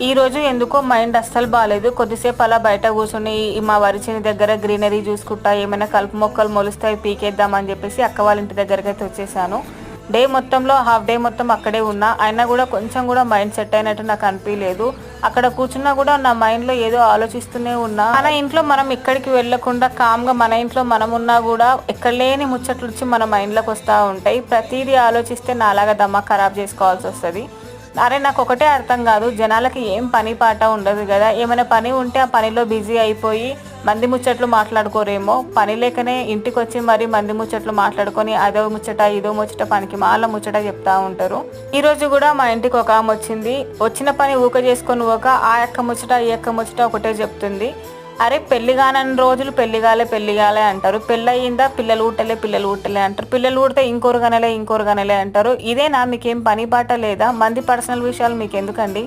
ఈరోజు ఎందుకో మైండ్ అస్సలు బాగాలేదు. కొద్దిసేపు అలా బయట కూర్చొని మా వరి చేను దగ్గర గ్రీనరీ చూసుకుంటా ఏమైనా కలుపు మొక్కలు మొలుస్తాయి పీకేద్దామని చెప్పేసి అక్క వాళ్ళ ఇంటి దగ్గరికి అయితే వచ్చేసాను. డే మొత్తంలో హాఫ్ డే మొత్తం అక్కడే ఉన్నా, అయినా కూడా కొంచెం కూడా మైండ్ సెట్ అయినట్టు నాకు అనిపించలేదు. అక్కడ కూర్చున్నా కూడా నా మైండ్లో ఏదో ఆలోచిస్తూనే ఉన్నా. మన ఇంట్లో మనం ఎక్కడికి వెళ్ళకుండా కామ్గా మన ఇంట్లో మనం ఉన్నా కూడా ఎక్కడ లేని ముచ్చట్లు వచ్చి మన మైండ్లోకి వస్తూ ఉంటాయి. ప్రతిదీ ఆలోచిస్తే నాలాగా దమ్మా ఖరాబ్ చేసుకోవాల్సి వస్తుంది. అరే నాకు ఒకటే అర్థం కాదు, జనాలకి ఏం పని పాట ఉండదు కదా, ఏమైనా పని ఉంటే ఆ పనిలో బిజీ అయిపోయి మంది ముచ్చట్లు మాట్లాడుకోరేమో, పని లేకనే ఇంటికి వచ్చి మరి మంది ముచ్చట్లు మాట్లాడుకొని అదో ముచ్చట ఇదో ముచ్చట పనికి మాల ముచ్చట చెప్తా ఉంటారు. ఈ రోజు కూడా మా ఇంటికి ఒక ఆమె వచ్చింది. వచ్చిన పని ఊక చేసుకొని ఆ యొక్క ముచ్చట ఈ యొక్క ముచ్చట ఒకటే చెప్తుంది. అరే పెళ్లి కానని రోజులు పెళ్లిగాలే అంటారు. పెళ్ళి అయ్యిందా పిల్లలు ఊటలే అంటారు. పిల్లలు ఊడితే ఇంకోరు గనలే అంటారు. ఇదేనా మీకేం పని పాట లేదా? మంది పర్సనల్ విషయాలు మీకు ఎందుకండి?